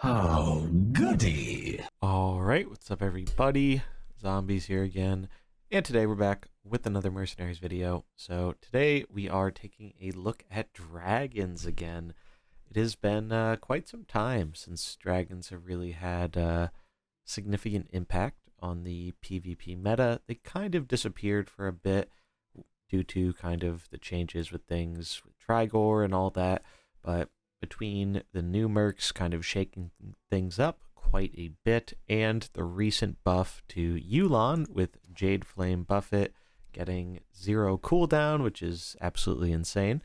Oh, goody. Alright, what's up everybody? Zombies here again, and today we're back with another Mercenaries video. So today we are taking a look at dragons again. It has been quite some time since dragons have really had significant impact on the PvP meta. They kind of disappeared for a bit due to kind of the changes with things with Trigor and all that, but between the new mercs kind of shaking things up quite a bit and the recent buff to Yulon with Jade Flame Buffet getting 0 cooldown, which is absolutely insane,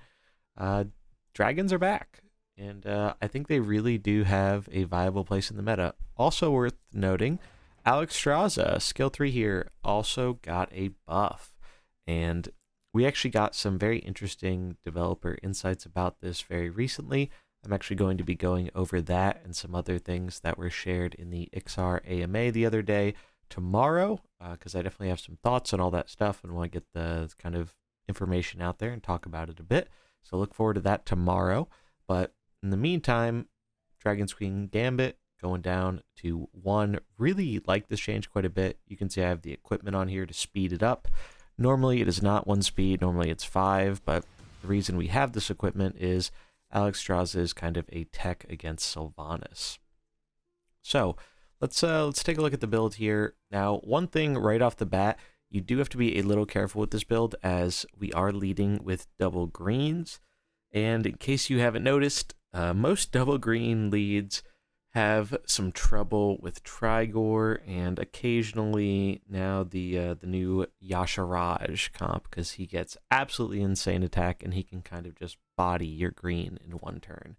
dragons are back. And I think they really do have a viable place in the meta. Also worth noting, Alex skill 3 here, also got a buff. And we actually got some very interesting developer insights about this very recently. I'm actually going to be going over that and some other things that were shared in the XR AMA the other day tomorrow, because I definitely have some thoughts on all that stuff and want to get the kind of information out there and talk about it a bit. So look forward to that tomorrow. But in the meantime, Dragon's Queen Gambit going down to 1. Really like this change quite a bit. You can see I have the equipment on here to speed it up. Normally it is not 1 speed, normally it's 5, but the reason we have this equipment is Alex is kind of a tech against Sylvanas. So let's take a look at the build here. Now, one thing right off the bat, you do have to be a little careful with this build as we are leading with double greens. And in case you haven't noticed, most double green leads have some trouble with Trigor and occasionally now the new Yasharaj comp, because he gets absolutely insane attack and he can kind of just body your green in 1 turn.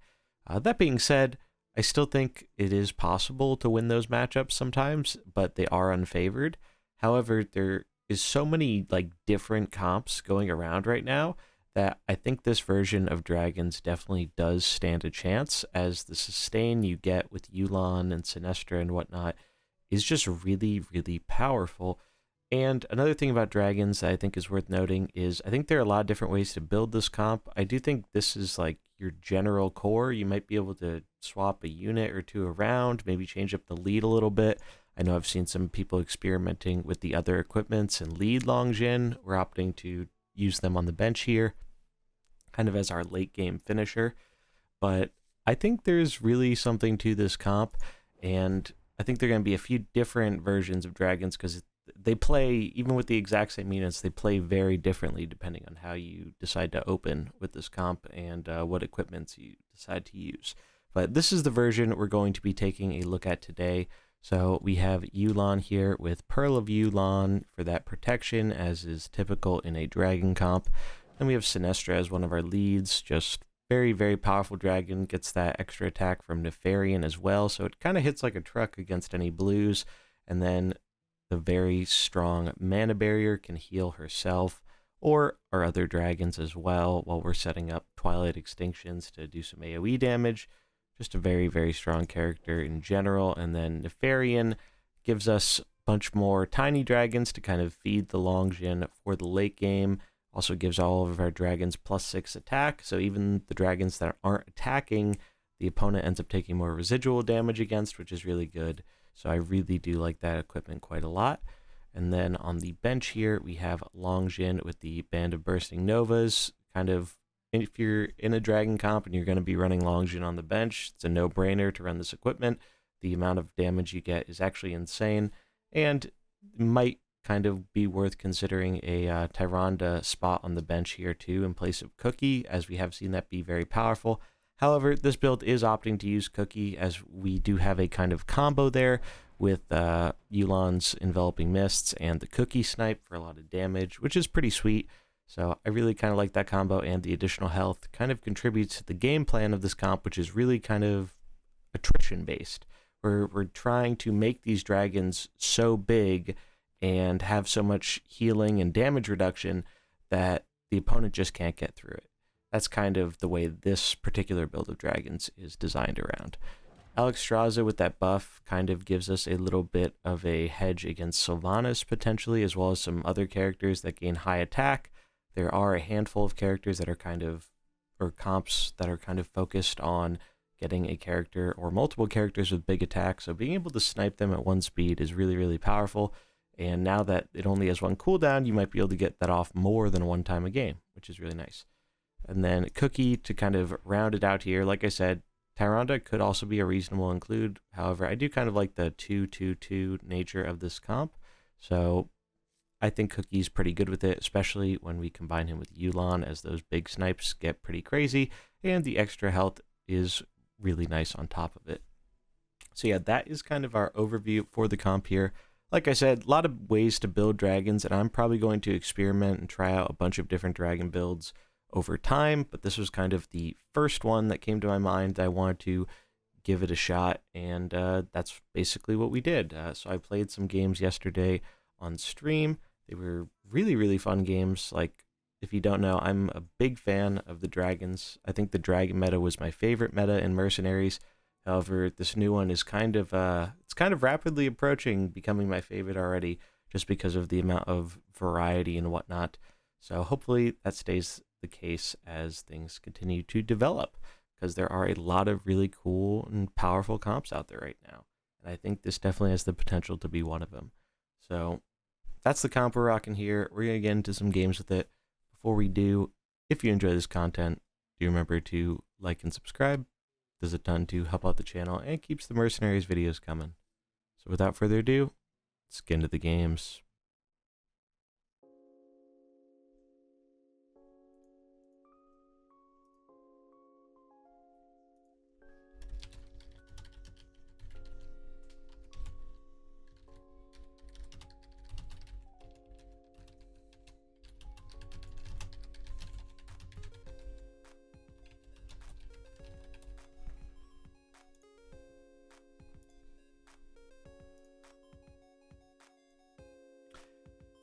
That being said, I still think it is possible to win those matchups sometimes, but they are unfavored. However, there is so many different comps going around right now that I think this version of dragons definitely does stand a chance, as the sustain you get with Yulon and Sinestra and whatnot is just really, really powerful. And another thing about dragons that I think is worth noting is I think there are a lot of different ways to build this comp. I do think this is like your general core. You might be able to swap a unit or 2 around, maybe change up the lead a little bit. I know I've seen some people experimenting with the other equipments and lead Longjin. We're opting to use them on the bench here, kind of as our late game finisher. But I think there's really something to this comp, and I think there are going to be a few different versions of dragons because they play, even with the exact same units, they play very differently depending on how you decide to open with this comp and what equipments you decide to use. But this is the version we're going to be taking a look at today. So we have Yulon here with Pearl of Yulon for that protection, as is typical in a dragon comp. Then we have Sinestra as one of our leads, just very, very powerful dragon, gets that extra attack from Nefarian as well, so it kind of hits like a truck against any blues. And then the very strong mana barrier can heal herself or our other dragons as well while we're setting up Twilight Extinctions to do some AoE damage. Just a very, very strong character in general. And then Nefarian gives us a bunch more tiny dragons to kind of feed the Longjin for the late game. Also gives all of our dragons +6 attack, so even the dragons that aren't attacking, the opponent ends up taking more residual damage against, which is really good. So I really do like that equipment quite a lot. And then on the bench here, we have Longjin with the Band of Bursting Novas. Kind of, if you're in a dragon comp and you're going to be running Longjin on the bench, it's a no-brainer to run this equipment. The amount of damage you get is actually insane, and might kind of be worth considering a Tyrande spot on the bench here too in place of Cookie, as we have seen that be very powerful. However, this build is opting to use Cookie, as we do have a kind of combo there with Yulon's Enveloping Mists and the Cookie Snipe for a lot of damage, which is pretty sweet. So I really kind of like that combo, and the additional health kind of contributes to the game plan of this comp, which is really kind of attrition based. We're trying to make these dragons so big and have so much healing and damage reduction that the opponent just can't get through it. That's kind of the way this particular build of dragons is designed around. Alex with that buff kind of gives us a little bit of a hedge against Sylvanas potentially, as well as some other characters that gain high attack. There are a handful of characters that are kind of, or comps that are kind of focused on getting a character or multiple characters with big attacks. So being able to snipe them at 1 speed is really, really powerful. And now that it only has 1 cooldown, you might be able to get that off more than 1 time a game, which is really nice. And then Cookie to kind of round it out here. Like I said, Tyrande could also be a reasonable include. However, I do kind of like the 2-2-2 nature of this comp. So I think Cookie's pretty good with it, especially when we combine him with Yulon, as those big snipes get pretty crazy, and the extra health is really nice on top of it. So yeah, that is kind of our overview for the comp here. Like I said, a lot of ways to build dragons, and I'm probably going to experiment and try out a bunch of different dragon builds over time, but this was kind of the first one that came to my mind. I wanted to give it a shot, and that's basically what we did. So I played some games yesterday on stream. They were really, really fun games. Like, if you don't know, I'm a big fan of the dragons. I think the dragon meta was my favorite meta in Mercenaries. However, this new one is kind of it's kind of rapidly approaching becoming my favorite already, just because of the amount of variety and whatnot. So hopefully that stays the case as things continue to develop, because there are a lot of really cool and powerful comps out there right now, and I think this definitely has the potential to be one of them. So that's the comp we're rocking here. We're gonna get into some games with it. Before we do, if you enjoy this content, do remember to like and subscribe. Does a ton to help out the channel and keeps the Mercenaries videos coming. So without further ado, let's get into the games.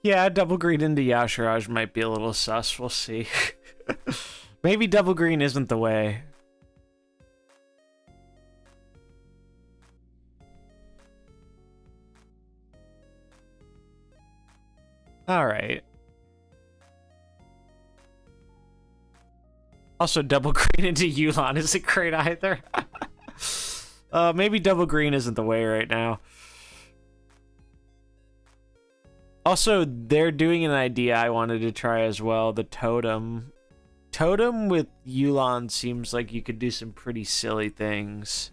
Yeah, double green into Yashiraj might be a little sus. We'll see. Maybe double green isn't the way. Alright. Also, double green into Yulon isn't great either. Maybe double green isn't the way right now. Also, they're doing an idea I wanted to try as well, the totem. Totem with Yulon seems like you could do some pretty silly things.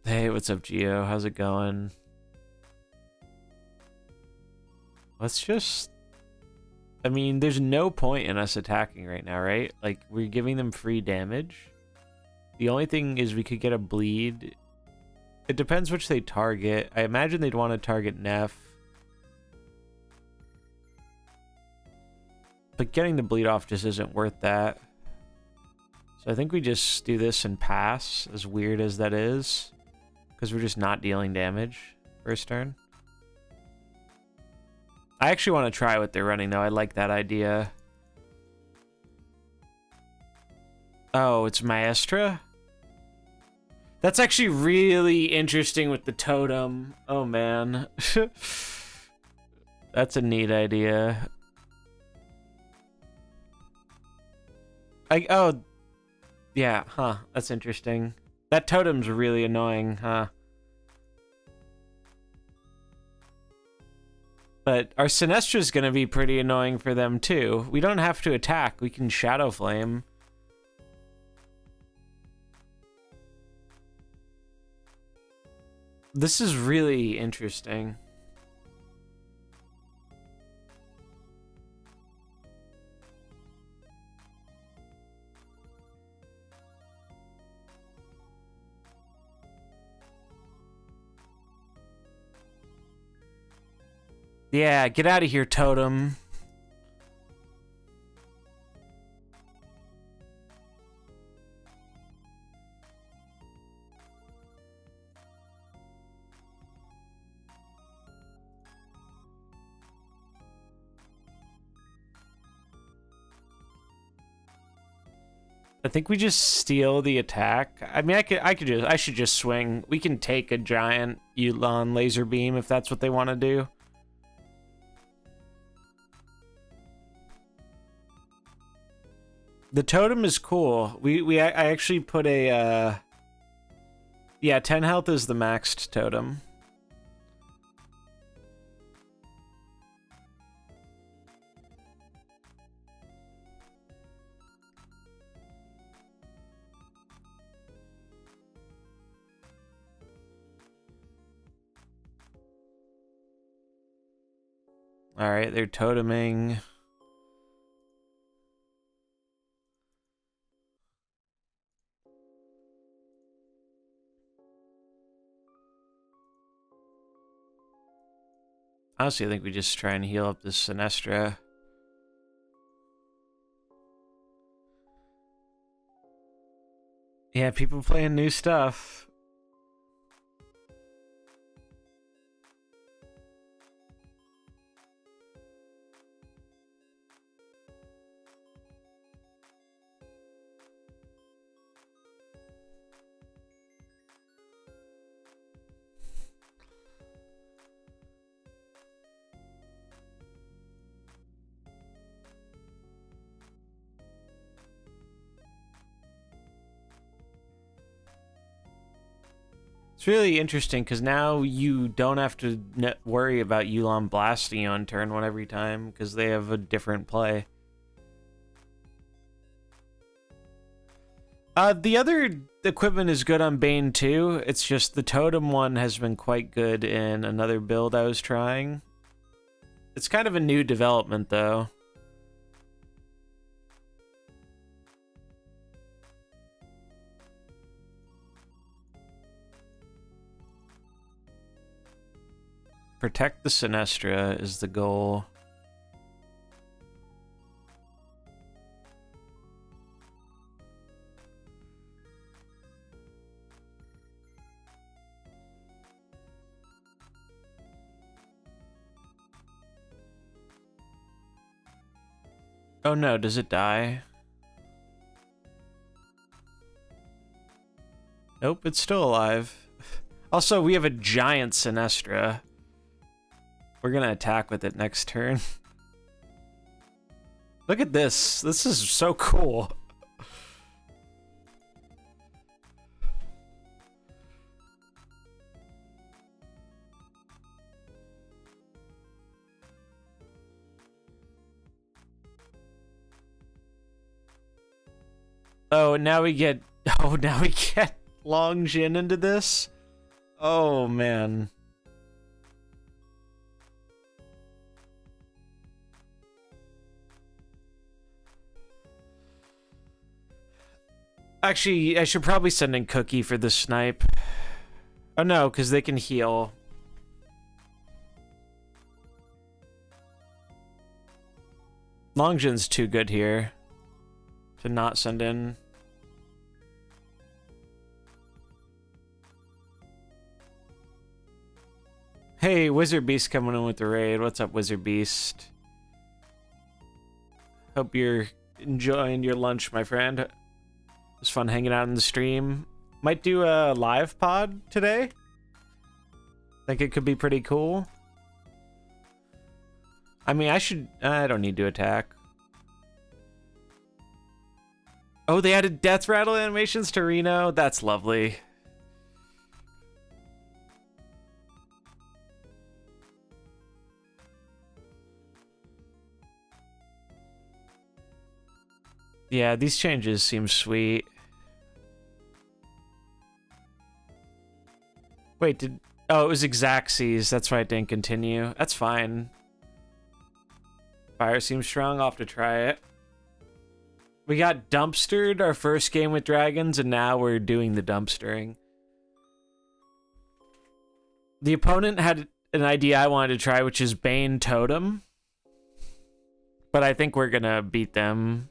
Hey, what's up, Gio? How's it going? Let's just... I mean, there's no point in us attacking right now, right? Like, we're giving them free damage. The only thing is we could get a bleed. It depends which they target. I imagine they'd want to target Neff. But getting the bleed off just isn't worth that. So I think we just do this and pass, as weird as that is. Because we're just not dealing damage first turn. I actually want to try what they're running, though. I like that idea. Oh, it's Maestra? That's actually really interesting with the totem. Oh, man. That's a neat idea. Oh, yeah, huh. That's interesting. That totem's really annoying, huh? But our Sinestra's gonna be pretty annoying for them, too. We don't have to attack. We can Shadow Flame. This is really interesting. Yeah, get out of here, totem. I think we just steal the attack. I mean, I should just swing. We can take a giant Yulon laser beam if that's what they want to do. The totem is cool. I actually put a yeah, 10 health is the maxed totem. All right, they're toteming. Honestly, I think we just try and heal up this Sinestra. Yeah, people playing new stuff. It's really interesting because now you don't have to worry about Yulon blasting you on turn 1 every time because they have a different play. The other equipment is good on Bane too. It's just the totem one has been quite good in another build I was trying. It's kind of a new development though. Protect the Sinestra is the goal. Oh no, does it die? Nope, it's still alive. Also, we have a giant Sinestra. We're gonna attack with it next turn. Look at this. This is so cool. Oh, now we get... Oh, now we get Long Jin into this? Oh, man. Actually, I should probably send in Cookie for the snipe. Oh, no, because they can heal. Long Jin's too good here to not send in. Hey, Wizard Beast coming in with the raid. What's up, Wizard Beast? Hope you're enjoying your lunch, my friend. It was fun hanging out in the stream. Might do a live pod today. Think it could be pretty cool. I mean, I don't need to attack. Oh, they added death rattle animations to Reno? That's lovely. Yeah, these changes seem sweet. Wait, oh, it was Xaxes. That's why it didn't continue. That's fine. Fire seems strong. I'll have to try it. We got dumpstered our first game with dragons, and now we're doing the dumpstering. The opponent had an idea I wanted to try, which is Bane Totem. But I think we're gonna beat them.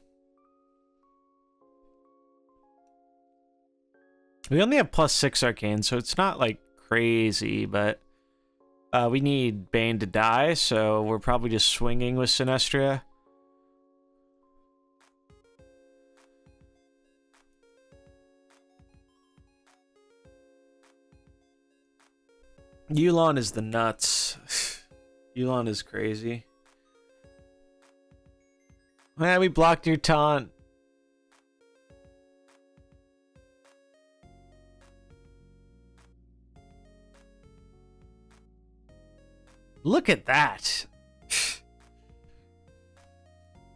We only have +6 arcane, so it's not like crazy, but we need Bane to die, so we're probably just swinging with Sinestra. Yulon is the nuts. Yulon is crazy. Man, we blocked your taunt. Look at that.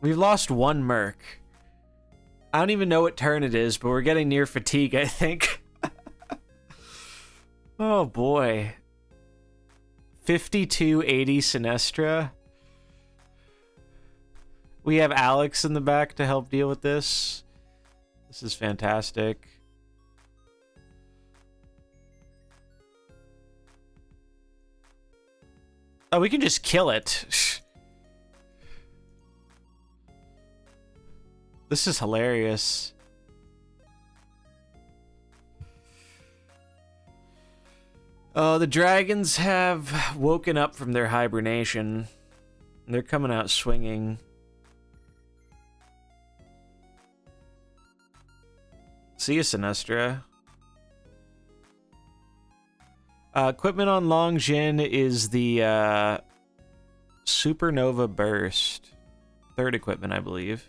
We've lost one merc. I don't even know what turn it is, but we're getting near fatigue, I think. Oh boy. 5280 Sinestra. We have Alex in the back to help deal with this. This is fantastic. Oh, we can just kill it. This is hilarious. Oh, the dragons have woken up from their hibernation. They're coming out swinging. See you, Sinestra. Equipment on Longjin is the Supernova Burst. Third equipment, I believe.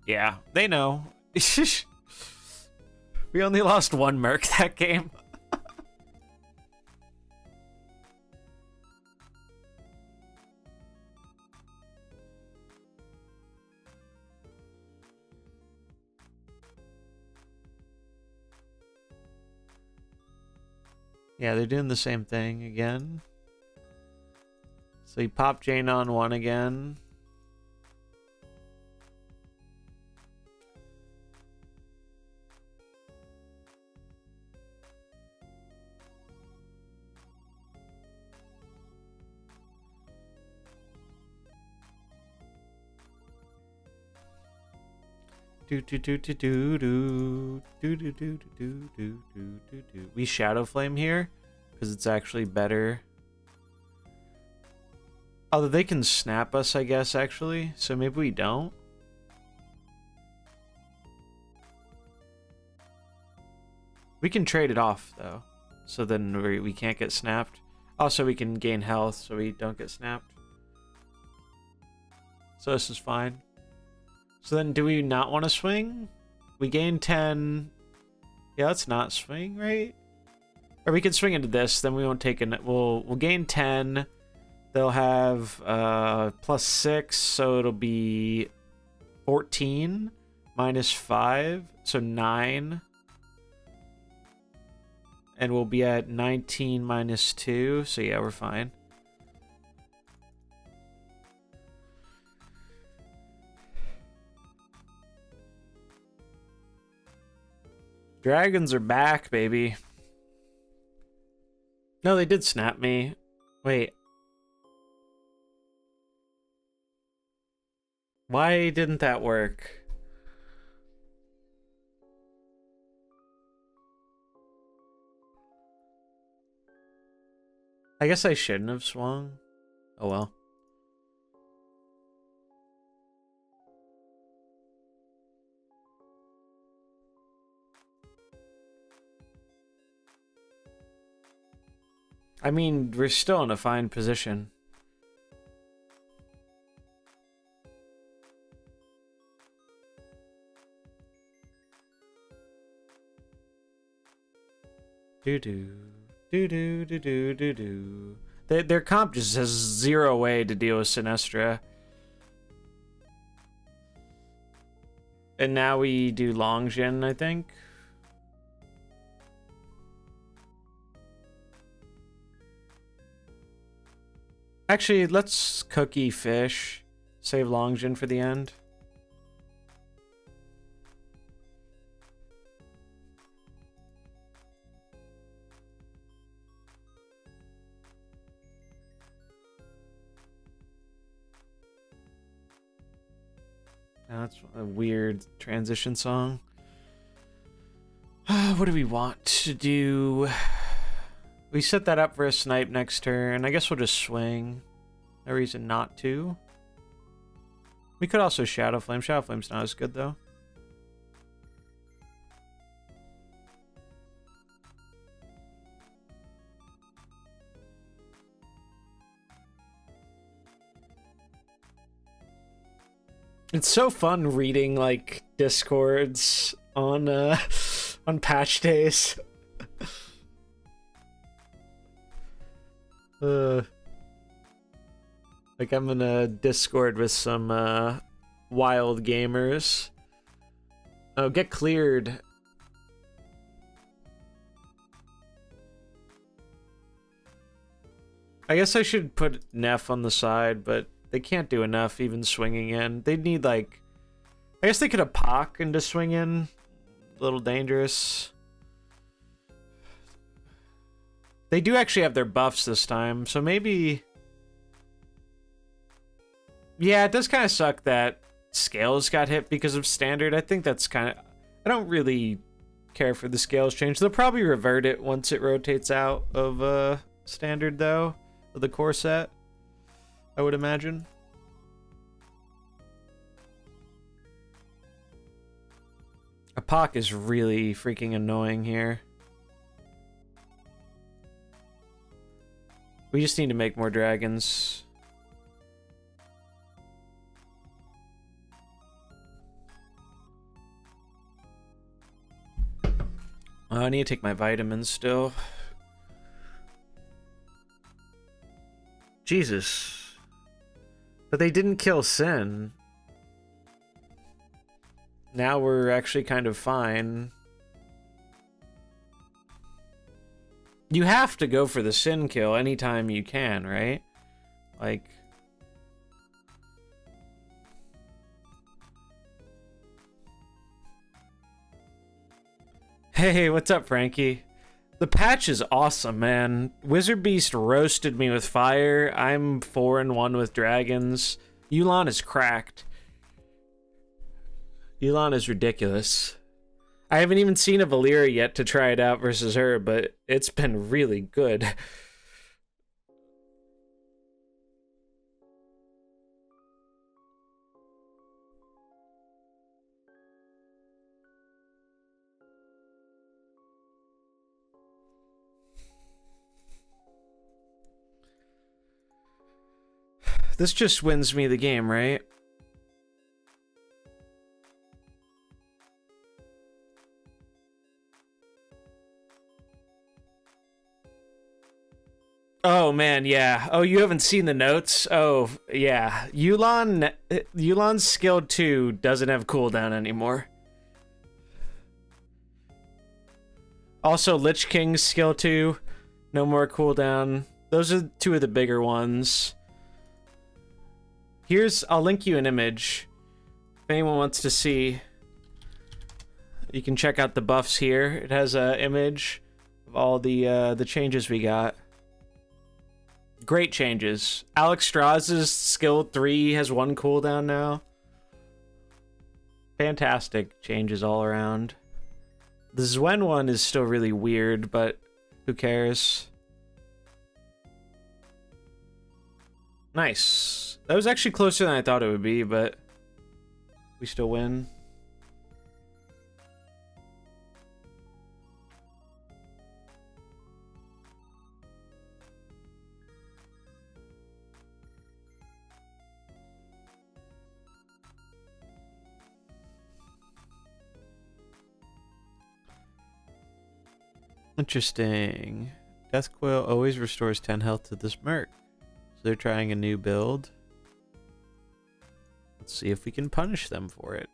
Yeah, they know. We only lost one merc that game. Yeah, they're doing the same thing again. So you pop Jane on one again. We Shadow Flame here because it's actually better. Although they can snap us, I guess, actually. So maybe we don't. We can trade it off though, so then we can't get snapped. Also, we can gain health so we don't get snapped. So this is fine. So then, do we not want to swing? We gain 10. Yeah, let's not swing, right? Or we can swing into this. Then we won't take it. We'll gain 10. They'll have +6, so it'll be 14 minus 5, so 9. And we'll be at 19 minus 2. So yeah, we're fine. Dragons are back, baby. No, they did snap me. Wait. Why didn't that work? I guess I shouldn't have swung. Oh well. I mean, we're still in a fine position. Their comp just has 0 way to deal with Sinestra. And now we do Longjin, I think. Actually, let's cookie fish. Save Longjin for the end. Now that's a weird transition song. What do we want to do? We set that up for a snipe next turn. I guess we'll just swing. No reason not to. We could also Shadow Flame. Shadow Flame's not as good, though. It's so fun reading, like, Discords on on patch days. Like I'm in a Discord with some wild gamers. Oh, get cleared. I guess I should put Neff on the side, but they can't do enough even swinging in. They'd need like... I guess they could have Pock into swing in. A little dangerous. They do actually have their buffs this time, so maybe... Yeah, it does kind of suck that Scales got hit because of Standard. I think that's kind of... I don't really care for the Scales change. They'll probably revert it once it rotates out of Standard, though. Of the core set, I would imagine. A Pock is really freaking annoying here. We just need to make more dragons. Oh, I need to take my vitamins still. Jesus. But they didn't kill Sin. Now we're actually kind of fine. You have to go for the Sin kill anytime you can, right? Like... Hey, what's up, Frankie? The patch is awesome, man. Wizard Beast roasted me with fire. I'm 4-1 with dragons. Yulon is cracked. Yulon is ridiculous. I haven't even seen a Valyria yet to try it out versus her, but it's been really good. This just wins me the game, right? Oh man, yeah. Oh, you haven't seen the notes? Oh, yeah. Yulon's skill 2 doesn't have cooldown anymore. Also, Lich King's skill 2, no more cooldown. Those are two of the bigger ones. I'll link you an image. If anyone wants to see, you can check out the buffs here. It has an image of all the changes we got. Great changes. Alex Strauss's skill 3 has 1 cooldown now. Fantastic changes all around. The Zwen one is still really weird, but who cares? Nice. That was actually closer than I thought it would be, but we still win. Interesting. Deathcoil always restores 10 health to this merc. So they're trying a new build. Let's see if we can punish them for it.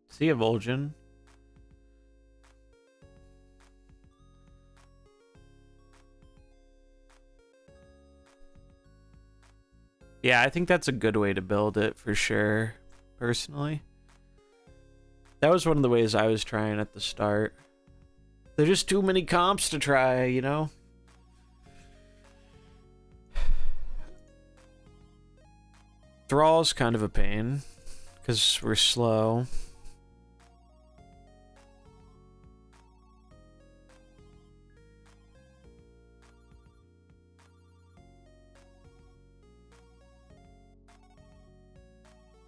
See ya, Vol'jin. Yeah, I think that's a good way to build it for sure, personally. That was one of the ways I was trying at the start. There's just too many comps to try, you know? Thrall's kind of a pain, because we're slow.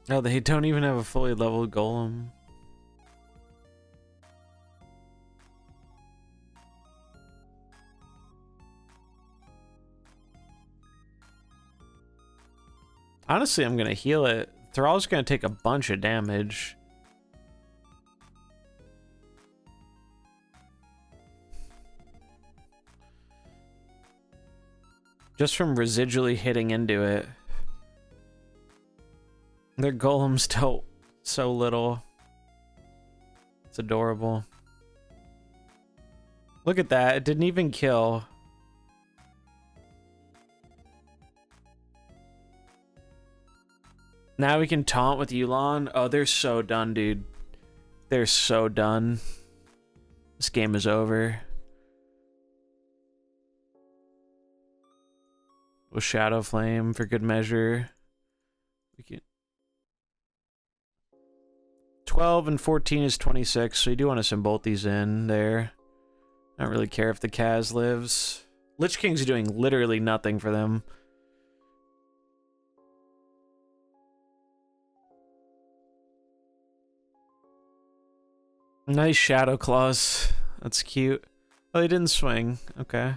No, they don't even have a fully leveled golem. Honestly, I'm gonna heal it. Thrall's gonna take a bunch of damage. Just from residually hitting into it. Their golems do so little. It's adorable. Look at that. It didn't even kill. Now we can taunt with Yulon. Oh, they're so done, dude. They're so done. This game is over. With Shadow Flame for good measure. We can 12 and 14 is 26, so you do want to send both these in there. I don't really care if the Kaz lives. Lich King's doing literally nothing for them. Nice Shadow Claws. That's cute. Oh, they didn't swing. Okay.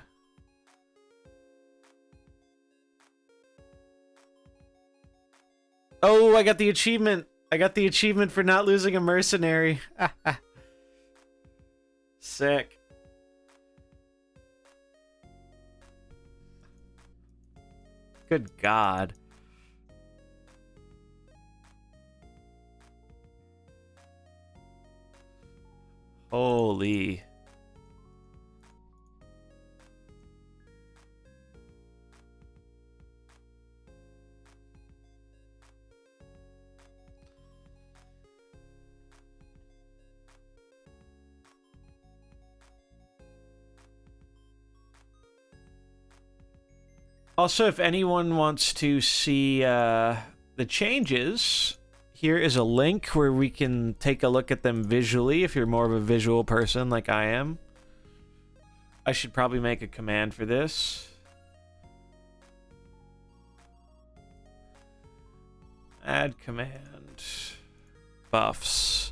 Oh, I got the achievement. I got the achievement for not losing a mercenary. Sick. Good God. Holy. Also, if anyone wants to see the changes, here is a link where we can take a look at them visually if you're more of a visual person like I am. I should probably make a command for this. Add command. Buffs.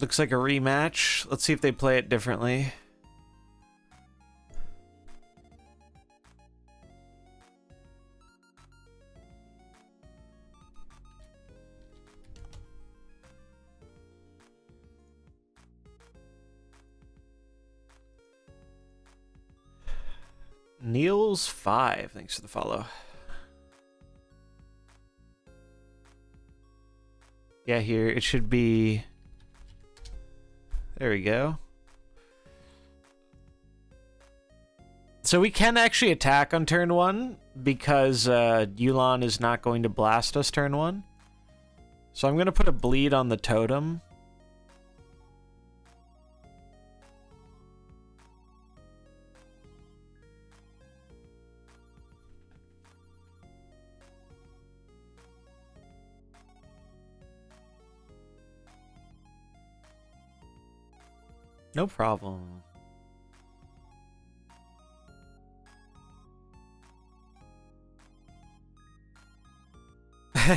Looks like a rematch. Let's see if they play it differently. Niels 5, thanks for the follow. Yeah, here it should be. There we go. So we can actually attack on turn 1 because Yulon is not going to blast us turn 1. So I'm going to put a bleed on the totem. No problem.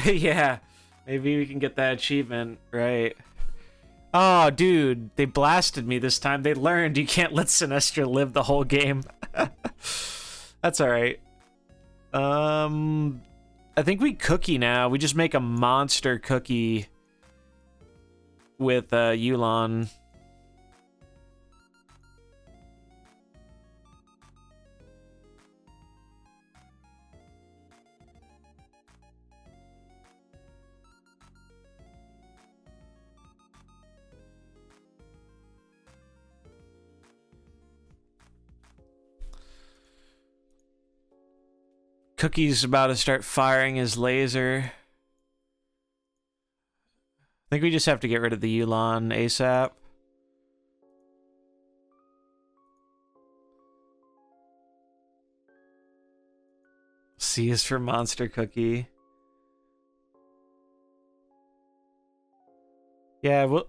Yeah, maybe we can get that achievement, right? Oh, dude, they blasted me this time. They learned you can't let Sinestro live the whole game. That's all right. I think we cookie now. We just make a monster cookie with Yulon. Cookie's about to start firing his laser. I think we just have to get rid of the Yulon ASAP. C is for Monster Cookie. Yeah, well,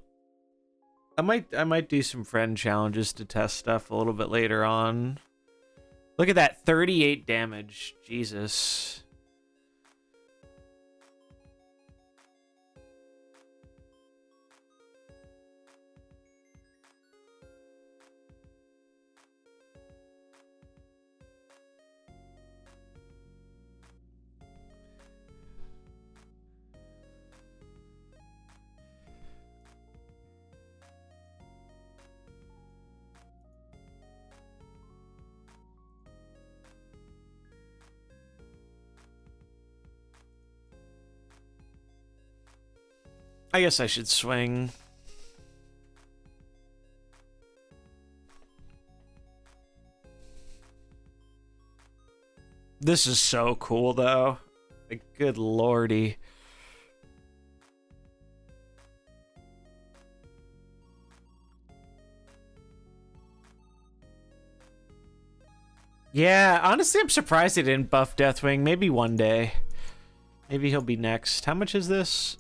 I might do some friend challenges to test stuff a little bit later on. Look at that, 38 damage. Jesus. I guess I should swing. This is so cool, though. Like, good lordy. Yeah, honestly, I'm surprised they didn't buff Deathwing. Maybe one day. Maybe he'll be next. How much is this?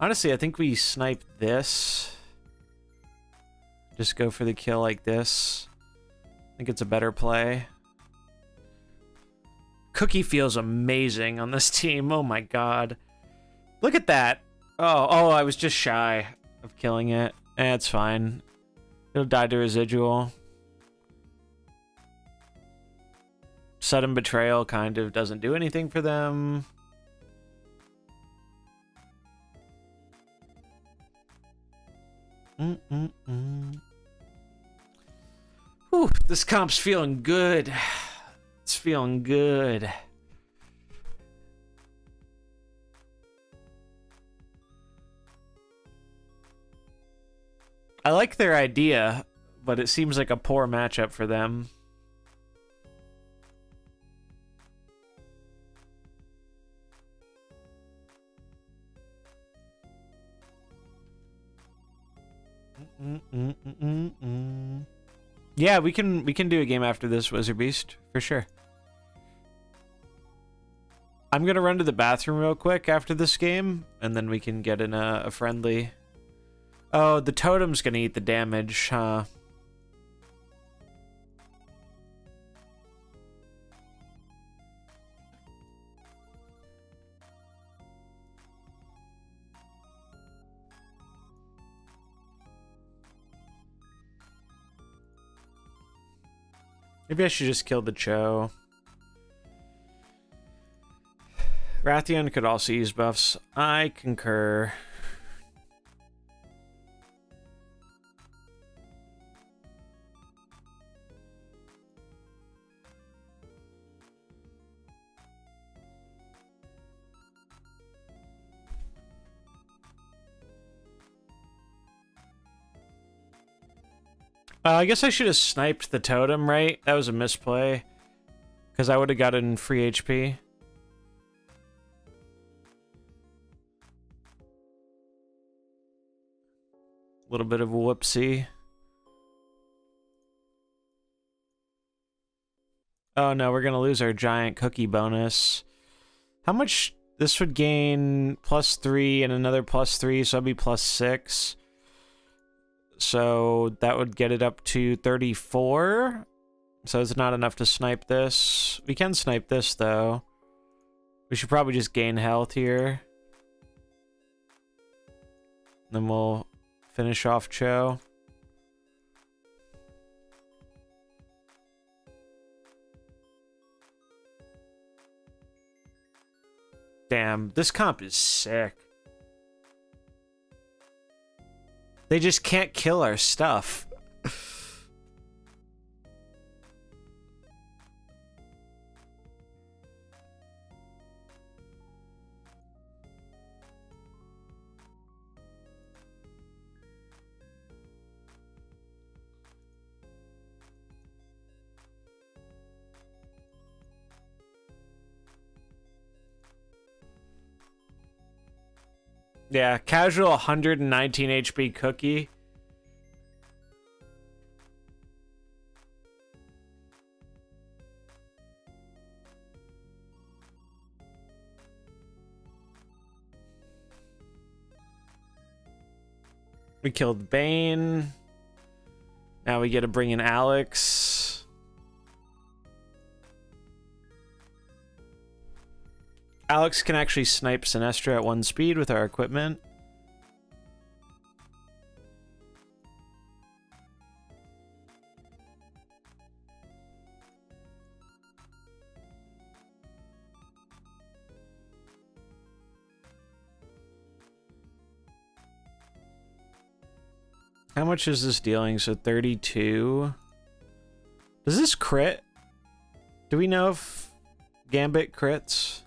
Honestly, I think we snipe this. Just go for the kill like this. I think it's a better play. Cookie feels amazing on this team. Oh my god. Look at that. Oh, I was just shy of killing it. It's fine. It'll die to residual. Sudden Betrayal kind of doesn't do anything for them. Whew, this comp's feeling good. It's feeling good. I like their idea, but it seems like a poor matchup for them. Yeah, we can do a game after this, Wizard Beast, for sure. I'm gonna run to the bathroom real quick after this game, and then we can get in a friendly. Oh, the totem's gonna eat the damage, huh? Maybe I should just kill the Cho. Rathian could also use buffs. I concur. I guess I should have sniped the totem, right? That was a misplay. Because I would have gotten free HP. A little bit of a whoopsie. Oh no, we're gonna lose our giant cookie bonus. How much? This would gain +3 and another +3, so that'd be +6. So that would get it up to 34. So it's not enough to snipe this. We can snipe this, though. We should probably just gain health here. Then we'll finish off Cho. Damn, this comp is sick. They just can't kill our stuff. Yeah, casual 119 HP cookie. We killed Bane. Now we get to bring in Alex. Alex can actually snipe Sinestra at 1 speed with our equipment. How much is this dealing? So 32. Does this crit? Do we know if Gambit crits?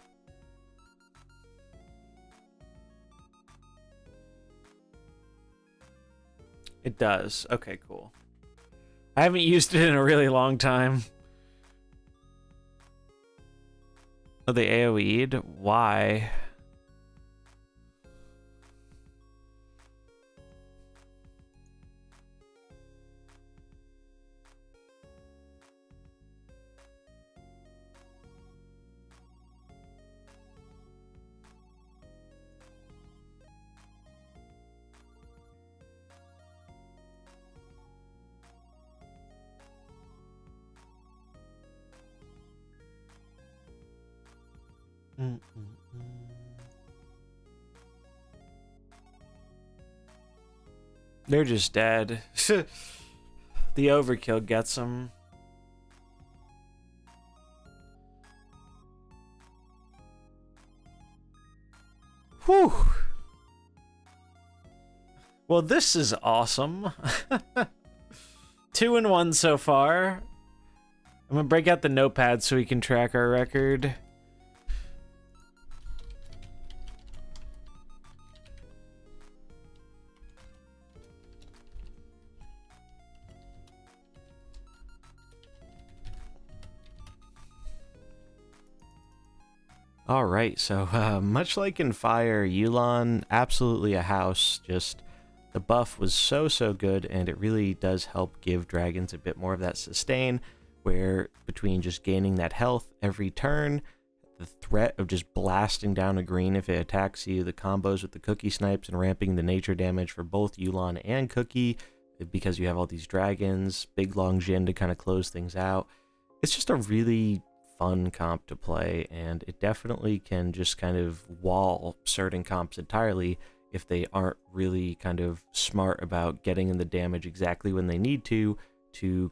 It does. Okay, cool. I haven't used it in a really long time. Oh, they AoE'd? Why? They're just dead. The overkill gets them. Whew. Well, this is awesome. 2-1 so far. I'm gonna break out the notepad so we can track our record. All right, so much like in Fire, Yulon, absolutely a house. Just the buff was so good, and it really does help give dragons a bit more of that sustain, where between just gaining that health every turn, the threat of just blasting down a green if it attacks you, the combos with the Cookie snipes and ramping the nature damage for both Yulon and Cookie, because you have all these dragons, big long Jin to kind of close things out. It's just a really fun comp to play, and it definitely can just kind of wall certain comps entirely if they aren't really kind of smart about getting in the damage exactly when they need to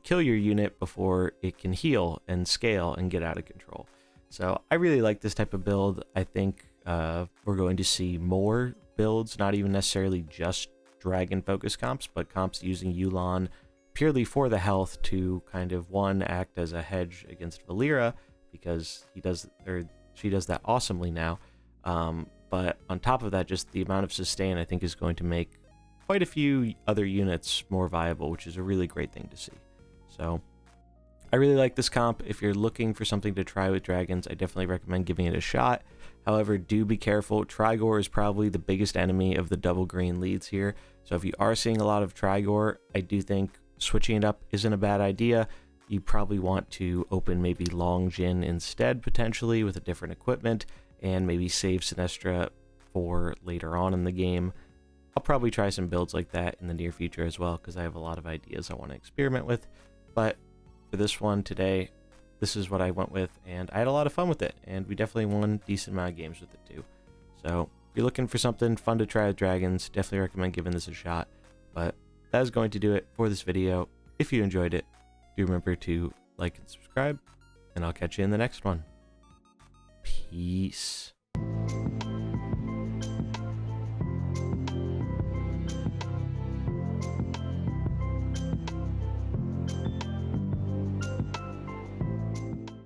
kill your unit before it can heal and scale and get out of control. So I really like this type of build. I think we're going to see more builds, not even necessarily just dragon focus comps, but comps using Yulon purely for the health to kind of, one, act as a hedge against Valera, because he does, or she does that awesomely now. But on top of that, just the amount of sustain I think is going to make quite a few other units more viable, which is a really great thing to see. So I really like this comp. If you're looking for something to try with dragons, I definitely recommend giving it a shot. However, do be careful. Trigor is probably the biggest enemy of the double green leads here. So if you are seeing a lot of Trigor, I do think switching it up isn't a bad idea. You probably want to open maybe Long Jin instead, potentially, with a different equipment, and maybe save Sinestra for later on in the game. I'll probably try some builds like that in the near future as well, because I have a lot of ideas I want to experiment with. But for this one today, this is what I went with, and I had a lot of fun with it, and we definitely won a decent amount of games with it too. So if you're looking for something fun to try with dragons, definitely recommend giving this a shot. But that is going to do it for this video. If you enjoyed it, do remember to like and subscribe, and I'll catch you in the next one. Peace.